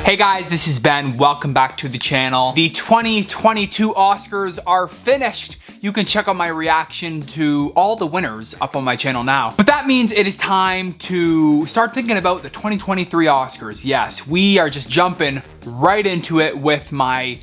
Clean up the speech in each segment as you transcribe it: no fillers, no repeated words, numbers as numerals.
Hey guys, this is Ben. Welcome back to the channel. The 2022 Oscars are finished. You can check out my reaction to all the winners up on my channel now. But that means it is time to start thinking about the 2023 Oscars. Yes, we are just jumping right into it with my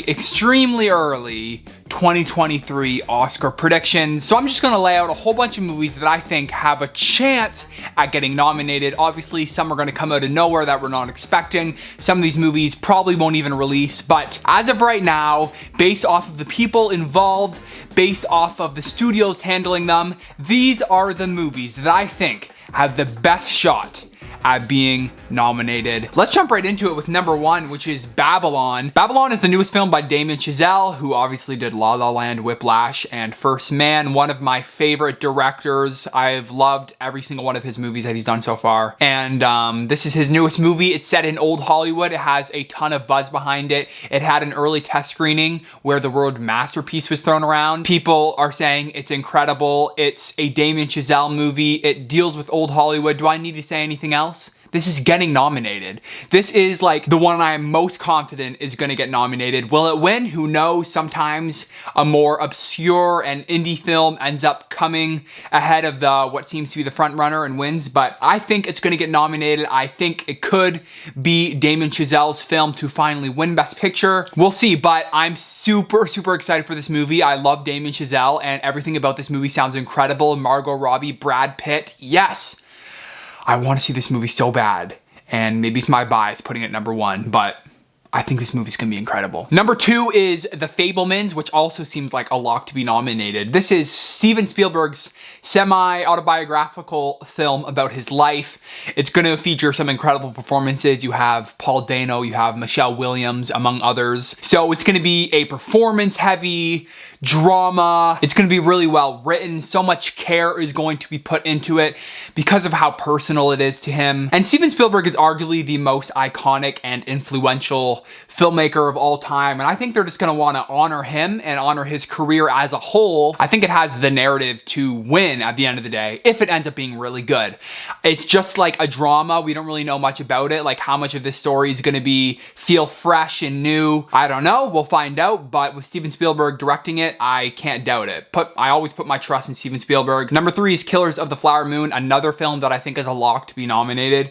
extremely early 2023 Oscar predictions. So I'm just gonna lay out a whole bunch of movies that I think have a chance at getting nominated. Obviously, some are gonna come out of nowhere that we're not expecting. Some of these movies probably won't even release, but as of right now, based off of the people involved, based off of the studios handling them, these are the movies that I think have the best shot at being nominated. Let's jump right into it with number one, which is Babylon. Babylon is the newest film by Damien Chazelle, who obviously did La La Land, Whiplash, and First Man, one of my favorite directors. I've loved every single one of his movies that he's done so far. And this is his newest movie. It's set in old Hollywood. It has a ton of buzz behind it. It had an early test screening where the word masterpiece was thrown around. People are saying it's incredible. It's a Damien Chazelle movie. It deals with old Hollywood. Do I need to say anything else? This is getting nominated. This is like the one I am most confident is gonna get nominated. Will it win? Who knows? Sometimes a more obscure and indie film ends up coming ahead of what seems to be the front runner and wins, but I think it's gonna get nominated. I think it could be Damien Chazelle's film to finally win Best Picture. We'll see, but I'm super excited for this movie. I love Damien Chazelle and everything about this movie sounds incredible. Margot Robbie, Brad Pitt, yes! I want to see this movie so bad, and maybe it's my bias putting it number one, but I think this movie's gonna be incredible. Number two is The Fabelmans, which also seems like a lock to be nominated. This is Steven Spielberg's semi-autobiographical film about his life. It's gonna feature some incredible performances. You have Paul Dano, you have Michelle Williams, among others. So it's gonna be a performance-heavy drama. It's gonna be really well written. So much care is going to be put into it because of how personal it is to him. And Steven Spielberg is arguably the most iconic and influential filmmaker of all time, and I think they're just gonna wanna honor him and honor his career as a whole. I think it has the narrative to win at the end of the day, if it ends up being really good. It's just like a drama. We don't really know much about it, like how much of this story is gonna feel fresh and new. I don't know, we'll find out, but with Steven Spielberg directing it, I can't doubt it. I always put my trust in Steven Spielberg. Number three is Killers of the Flower Moon, another film that I think is a lock to be nominated.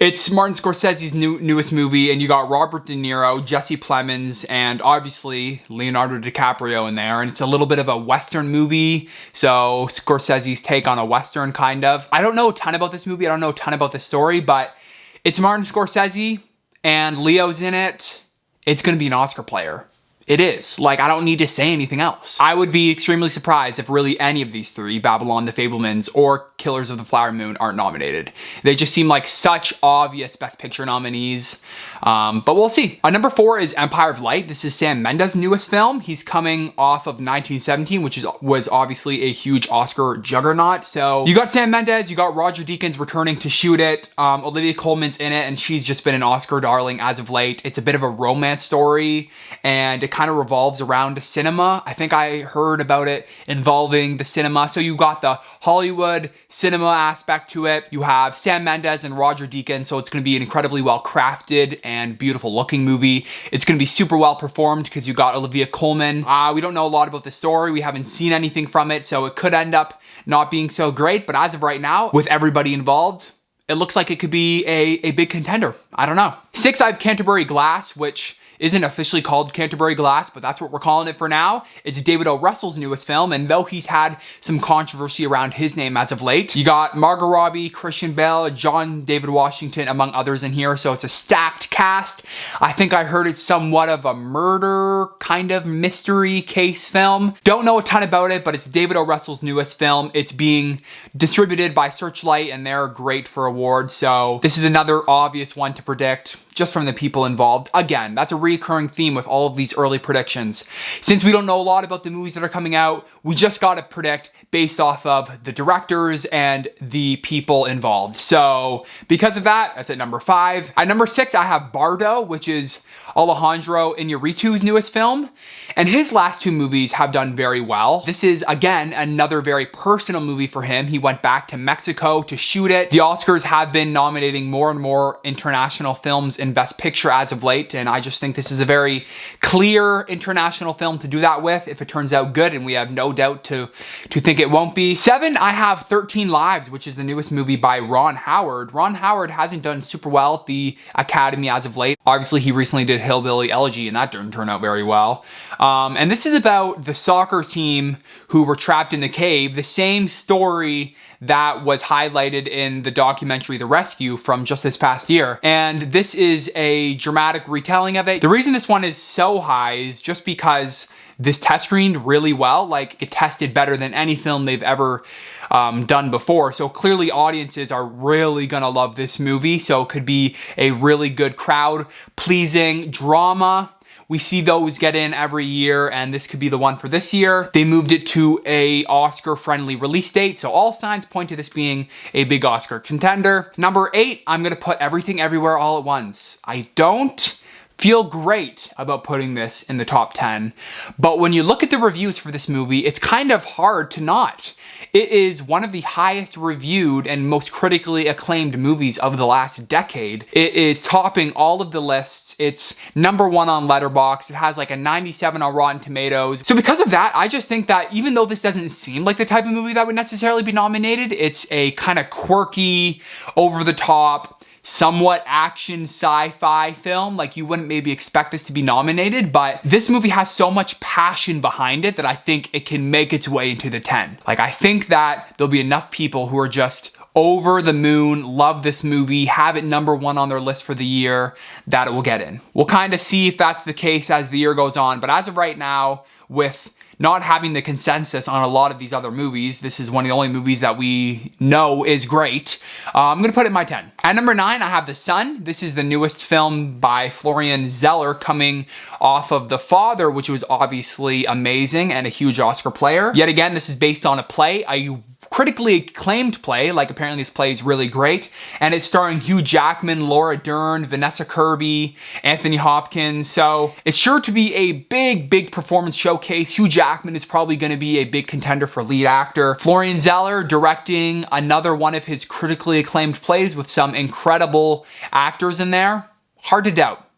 It's Martin Scorsese's newest movie, and you got Robert De Niro, Jesse Plemons, and obviously Leonardo DiCaprio in there, and it's a little bit of a Western movie, so Scorsese's take on a Western, kind of. I don't know a ton about this movie, I don't know a ton about the story, but it's Martin Scorsese, and Leo's in it. It's gonna be an Oscar player. It is. Like, I don't need to say anything else. I would be extremely surprised if really any of these three, Babylon, The Fabelmans, or Killers of the Flower Moon, aren't nominated. They just seem like such obvious Best Picture nominees, but we'll see. Number four is Empire of Light. This is Sam Mendes' newest film. He's coming off of 1917, which was obviously a huge Oscar juggernaut. So you got Sam Mendes, you got Roger Deakins returning to shoot it. Olivia Colman's in it, and she's just been an Oscar darling as of late. It's a bit of a romance story, and it kind of revolves around cinema. I think I heard about it involving the cinema. So you got the Hollywood cinema aspect to it. You have Sam Mendes and Roger Deakins, so it's going to be an incredibly well crafted and beautiful looking movie. It's going to be super well performed because you got Olivia Colman. We don't know a lot about the story. We haven't seen anything from it, so it could end up not being so great. But as of right now, with everybody involved, it looks like it could be a big contender. I don't know. Six, I have Canterbury Glass, which isn't officially called Canterbury Glass, but that's what we're calling it for now. It's David O. Russell's newest film, and though he's had some controversy around his name as of late, you got Margot Robbie, Christian Bale, John David Washington, among others in here, so it's a stacked cast. I think I heard it's somewhat of a murder kind of mystery case film. Don't know a ton about it, but it's David O. Russell's newest film. It's being distributed by Searchlight, and they're great for awards, so this is another obvious one to predict just from the people involved. Again, that's a recurring theme with all of these early predictions. Since we don't know a lot about the movies that are coming out, we just gotta predict based off of the directors and the people involved. So because of that, that's at number 5. At number 6, I have Bardo, which is Alejandro Iñárritu's newest film. And his last 2 movies have done very well. This is, again, another very personal movie for him. He went back to Mexico to shoot it. The Oscars have been nominating more and more international films in Best Picture as of late, and I just think this is a very clear international film to do that with if it turns out good, and we have no doubt to think it won't be. 7, I have 13 Lives, which is the newest movie by Ron Howard. Ron Howard hasn't done super well at the Academy as of late. Obviously, he recently did Hillbilly Elegy, and that didn't turn out very well. And this is about the soccer team who were trapped in the cave, the same story that was highlighted in the documentary The Rescue from just this past year. And this is a dramatic retelling of it. The reason this one is so high is just because this test screened really well. Like, it tested better than any film they've ever done before. So clearly audiences are really gonna love this movie. So it could be a really good crowd pleasing drama. We see those get in every year, and this could be the one for this year. They moved it to a Oscar-friendly release date, so all signs point to this being a big Oscar contender. Number 8, I'm gonna put Everything Everywhere All at Once. I don't feel great about putting this in the top 10, but when you look at the reviews for this movie, it's kind of hard to not. It is one of the highest reviewed and most critically acclaimed movies of the last decade. It is topping all of the lists. It's number 1 on Letterboxd. It has like a 97 on Rotten Tomatoes. So because of that, I just think that even though this doesn't seem like the type of movie that would necessarily be nominated, it's a kind of quirky, over-the-top, somewhat action sci-fi film. Like, you wouldn't maybe expect this to be nominated, but this movie has so much passion behind it that I think it can make its way into the 10. Like, I think that there'll be enough people who are just over the moon, love this movie, have it number 1 on their list for the year, that it will get in. We'll kind of see if that's the case as the year goes on, but as of right now, with not having the consensus on a lot of these other movies, this is one of the only movies that we know is great. I'm gonna put it in my 10. At number 9, I have The Son. This is the newest film by Florian Zeller, coming off of The Father, which was obviously amazing and a huge Oscar player. Yet again, this is based on a play, a critically acclaimed play. Like, apparently this play is really great, and it's starring Hugh Jackman, Laura Dern, Vanessa Kirby, Anthony Hopkins. So it's sure to be a big performance showcase. Hugh Jackman is probably going to be a big contender for lead actor. Florian Zeller directing another one of his critically acclaimed plays with some incredible actors in there. Hard to doubt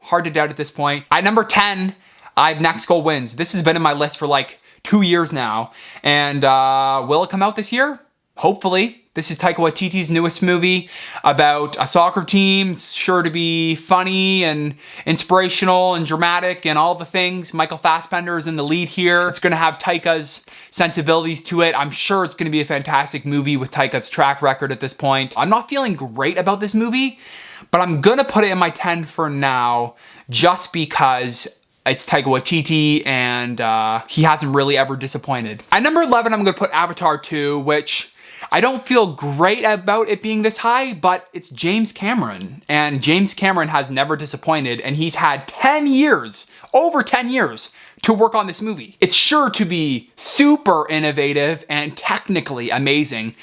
at this point. At number 10, I have Next Goal Wins. This has been in my list for like 2 years now, and will it come out this year? Hopefully. This is Taika Waititi's newest movie about a soccer team. It's sure to be funny and inspirational and dramatic and all the things. Michael Fassbender is in the lead here. It's gonna have Taika's sensibilities to it. I'm sure it's gonna be a fantastic movie with Taika's track record at this point. I'm not feeling great about this movie, but I'm gonna put it in my 10 for now, just because it's Taika Waititi, and he hasn't really ever disappointed. At number 11, I'm gonna put Avatar 2, which I don't feel great about it being this high, but it's James Cameron, and James Cameron has never disappointed, and he's had 10 years, over 10 years, to work on this movie. It's sure to be super innovative and technically amazing.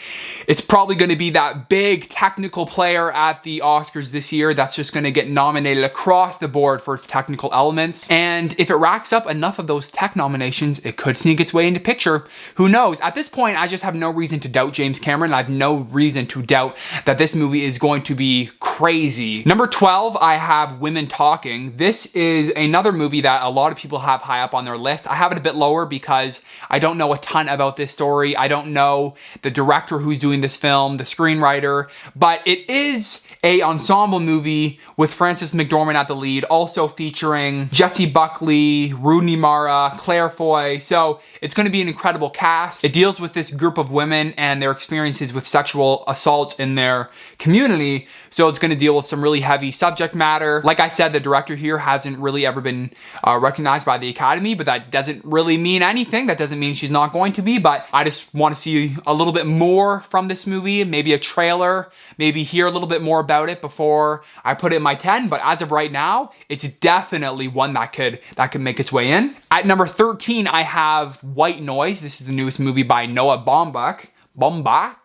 It's probably going to be that big technical player at the Oscars this year that's just going to get nominated across the board for its technical elements. And if it racks up enough of those tech nominations, it could sneak its way into picture. Who knows? At this point, I just have no reason to doubt James Cameron. I have no reason to doubt that this movie is going to be crazy. Number 12, I have Women Talking. This is another movie that a lot of people have high up on their list. I have it a bit lower because I don't know a ton about this story. I don't know the director who's doing this film, the screenwriter, but it is a ensemble movie with Frances McDormand at the lead, also featuring Jessie Buckley, Rooney Mara, Claire Foy. So it's going to be an incredible cast. It deals with this group of women and their experiences with sexual assault in their community. So it's going to deal with some really heavy subject matter. Like I said, the director here hasn't really ever been recognized by the Academy. Academy, but that doesn't really mean anything. That doesn't mean she's not going to be, but I just want to see a little bit more from this movie, maybe a trailer, maybe hear a little bit more about it before I put it in my 10, but as of right now, it's definitely one that could make its way in. At number 13, I have White Noise. This is the newest movie by Noah Baumbach. Baumbach?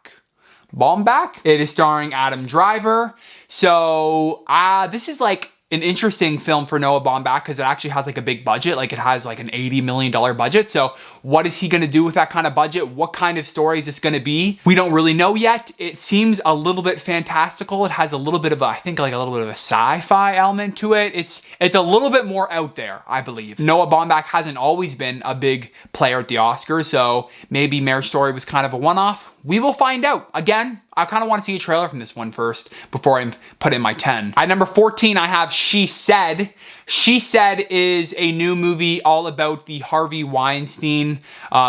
It is starring Adam Driver. So, this is like an interesting film for Noah Baumbach because it actually has like a big budget. Like it has like an $80 million budget. So what is he gonna do with that kind of budget? What kind of story is this gonna be? We don't really know yet. It seems a little bit fantastical. It has a little bit of I think like a little bit of a sci-fi element to it. It's a little bit more out there, I believe. Noah Baumbach hasn't always been a big player at the Oscars, so maybe Marriage Story was kind of a one-off. We will find out. Again, I kind of want to see a trailer from this one first before I put it in my 10. At number 14, I have She Said. She Said is a new movie all about the Harvey Weinstein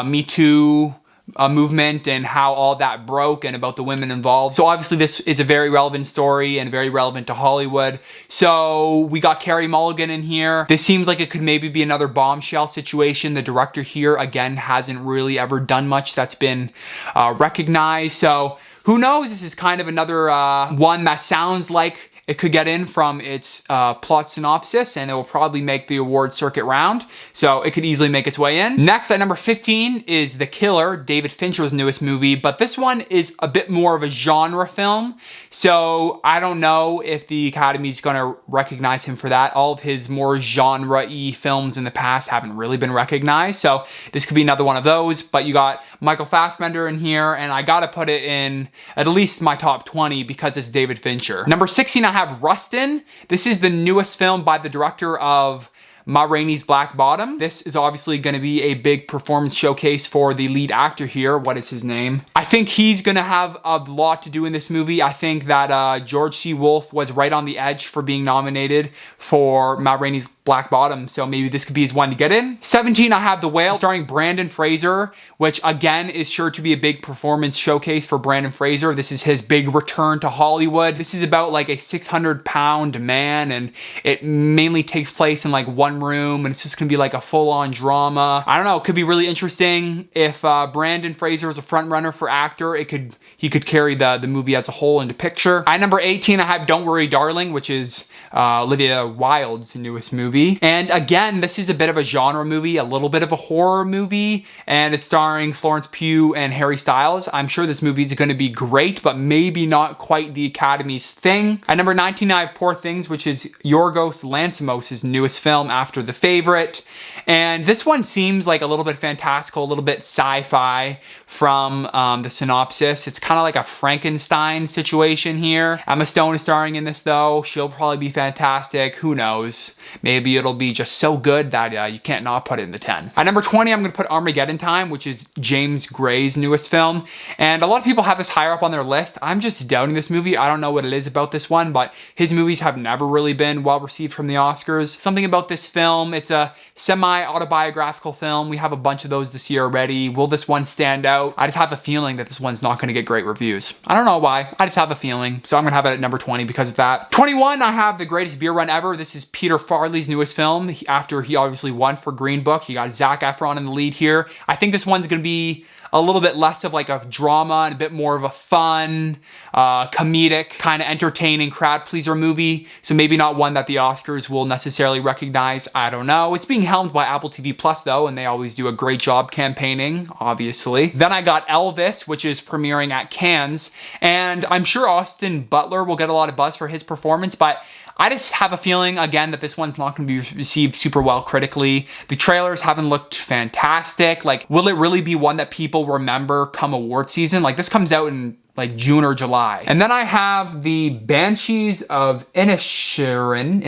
Me Too movement and how all that broke and about the women involved. So obviously this is a very relevant story and very relevant to Hollywood. So we got Carey Mulligan in here. This seems like it could maybe be another bombshell situation. The director here, again, hasn't really ever done much that's been recognized. So who knows? This is kind of another one that sounds like it could get in from its plot synopsis, and it will probably make the award circuit round. So it could easily make its way in. Next, at number 15 is The Killer, David Fincher's newest movie, but this one is a bit more of a genre film. So I don't know if the Academy's gonna recognize him for that. All of his more genre-y films in the past haven't really been recognized. So this could be another one of those, but you got Michael Fassbender in here, and I gotta put it in at least my top 20 because it's David Fincher. Number 16, I have Rustin. This is the newest film by the director of Ma Rainey's Black Bottom. This is obviously going to be a big performance showcase for the lead actor here. What is his name? I think he's going to have a lot to do in this movie. I think that George C. Wolfe was right on the edge for being nominated for Ma Rainey's Black Bottom, so maybe this could be his one to get in. 17, I have The Whale, starring Brandon Fraser, which again is sure to be a big performance showcase for Brandon Fraser. This is his big return to Hollywood. This is about like a 600-pound man, and it mainly takes place in like one room, and it's just gonna be like a full-on drama. I don't know, it could be really interesting. If Brandon Fraser is a front runner for actor, he could carry the movie as a whole into picture. At number 18, I have Don't Worry Darling, which is Olivia Wilde's newest movie. And again, this is a bit of a genre movie, a little bit of a horror movie, and it's starring Florence Pugh and Harry Styles. I'm sure this movie is going to be great, but maybe not quite the Academy's thing. At number 19, I have Poor Things, which is Yorgos Lanthimos' newest film after The Favorite. And this one seems like a little bit fantastical, a little bit sci-fi from the synopsis. It's kind of like a Frankenstein situation here. Emma Stone is starring in this though. She'll probably be fantastic. Who knows? Maybe it'll be just so good that you can't not put it in the 10. At number 20, I'm going to put Armageddon Time, which is James Gray's newest film. And a lot of people have this higher up on their list. I'm just doubting this movie. I don't know what it is about this one, but his movies have never really been well received from the Oscars. Something about this film, it's a semi-autobiographical film. We have a bunch of those this year already. Will this one stand out? I just have a feeling that this one's not going to get great reviews. I don't know why. I just have a feeling. So I'm going to have it at number 20 because of that. 21, I have The Greatest Beer Run Ever. This is Peter Farley's newest film. After he obviously won for Green Book, you got Zac Efron in the lead here. I think this one's going to be a little bit less of like a drama and a bit more of a fun, comedic, kind of entertaining crowd pleaser movie. So maybe not one that the Oscars will necessarily recognize. I don't know. It's being helmed by Apple TV Plus though, and they always do a great job campaigning, obviously. Then I got Elvis, which is premiering at Cannes, and I'm sure Austin Butler will get a lot of buzz for his performance, but I just have a feeling, again, that this one's not going to be received super well critically. The trailers haven't looked fantastic. Like, will it really be one that people remember come award season? Like, this comes out in like June or July. And then I have the Banshees of Inisherin.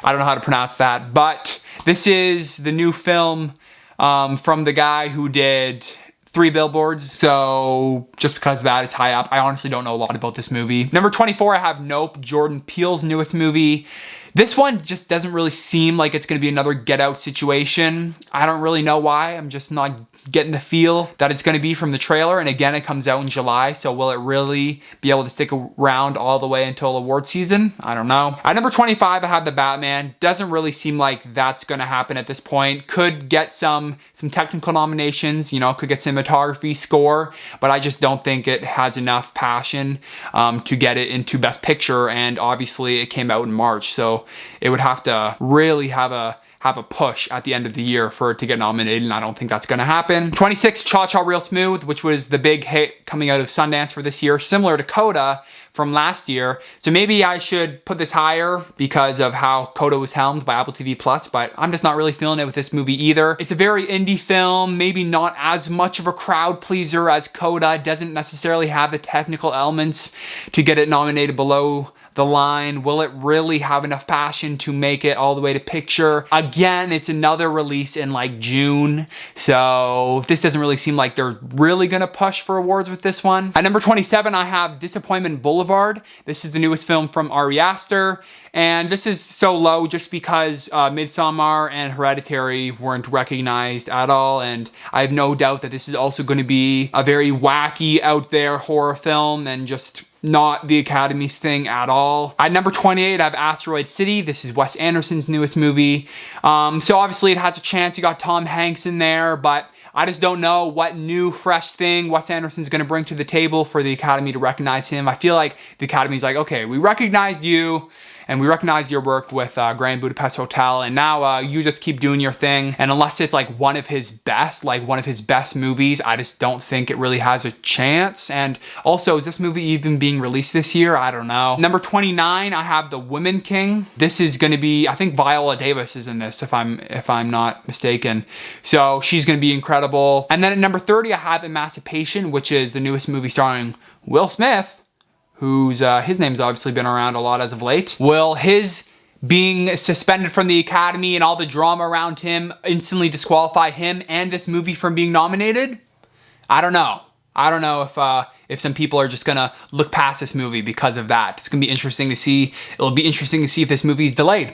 I don't know how to pronounce that, but this is the new film from the guy who did 3 Billboards, so just because of that, it's high up. I honestly don't know a lot about this movie. Number 24, I have Nope, Jordan Peele's newest movie. This one just doesn't really seem like it's gonna be another Get Out situation. I don't really know why. I'm just not getting the feel that it's going to be from the trailer. And again, it comes out in July, so will it really be able to stick around all the way until award season? I don't know. At number 25, I have The Batman. Doesn't really seem like that's going to happen at this point. Could get some technical nominations, you know, could get cinematography, score, but I just don't think it has enough passion to get it into Best Picture. And obviously it came out in March, so it would have to really have a push at the end of the year for it to get nominated, and I don't think that's gonna happen. 26, Cha Cha Real Smooth, which was the big hit coming out of Sundance for this year, similar to Coda from last year. So maybe I should put this higher because of how Coda was helmed by Apple TV+, but I'm just not really feeling it with this movie either. It's a very indie film, maybe not as much of a crowd pleaser as Coda, doesn't necessarily have the technical elements to get it nominated below the line. Will it really have enough passion to make it all the way to picture? Again, it's another release in like June, so this doesn't really seem like they're really gonna push for awards with this one. At number 27, I have Disappointment Boulevard. This is the newest film from Ari Aster, and this is so low just because Midsommar and Hereditary weren't recognized at all, and I have no doubt that this is also going to be a very wacky, out there horror film and just not the Academy's thing at all. At number 28, I have Asteroid City. This is Wes Anderson's newest movie. So obviously it has a chance. You got Tom Hanks in there, but I just don't know what new, fresh thing Wes Anderson's gonna bring to the table for the Academy to recognize him. I feel like the Academy's like, okay, we recognized you, and we recognize your work with Grand Budapest Hotel, and now you just keep doing your thing. And unless it's like one of his best movies, I just don't think it really has a chance. And also, is this movie even being released this year? I don't know. Number 29, I have The Woman King. This is gonna be, I think Viola Davis is in this, if I'm not mistaken. So she's gonna be incredible. And then at number 30, I have Emancipation, which is the newest movie starring Will Smith, whose his name's obviously been around a lot as of late. Will his being suspended from the Academy and all the drama around him instantly disqualify him and this movie from being nominated? I don't know. I don't know if some people are just gonna look past this movie because of that. It's gonna be interesting to see. It'll be interesting to see if this movie is delayed.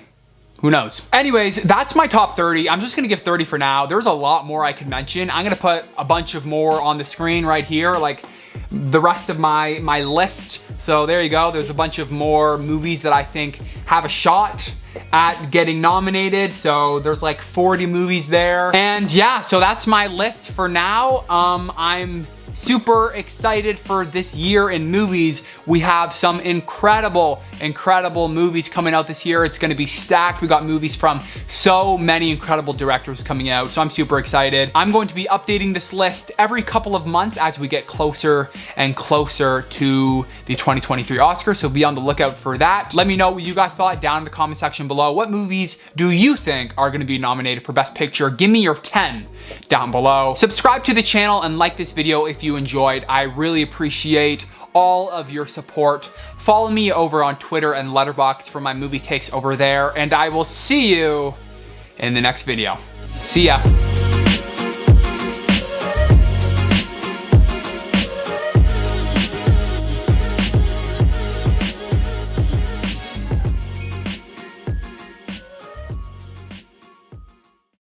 Who knows? Anyways, that's my top 30. I'm just gonna give 30 for now. There's a lot more I could mention. I'm gonna put a bunch of more on the screen right here, like the rest of my list. So there you go. There's a bunch of more movies that I think have a shot at getting nominated. So there's like 40 movies there. And yeah, so that's my list for now. I'm super excited for this year in movies. We have some incredible movies coming out this year. It's gonna be stacked. We got movies from so many incredible directors coming out, so I'm super excited. I'm going to be updating this list every couple of months as we get closer and closer to the 2023 Oscars, so be on the lookout for that. Let me know what you guys thought down in the comment section below. What movies do you think are gonna be nominated for Best Picture? Give me your 10 down below. Subscribe to the channel and like this video if you enjoyed. I really appreciate all of your support. Follow me over on Twitter and Letterboxd for my movie takes over there, and I will see you in the next video. See ya.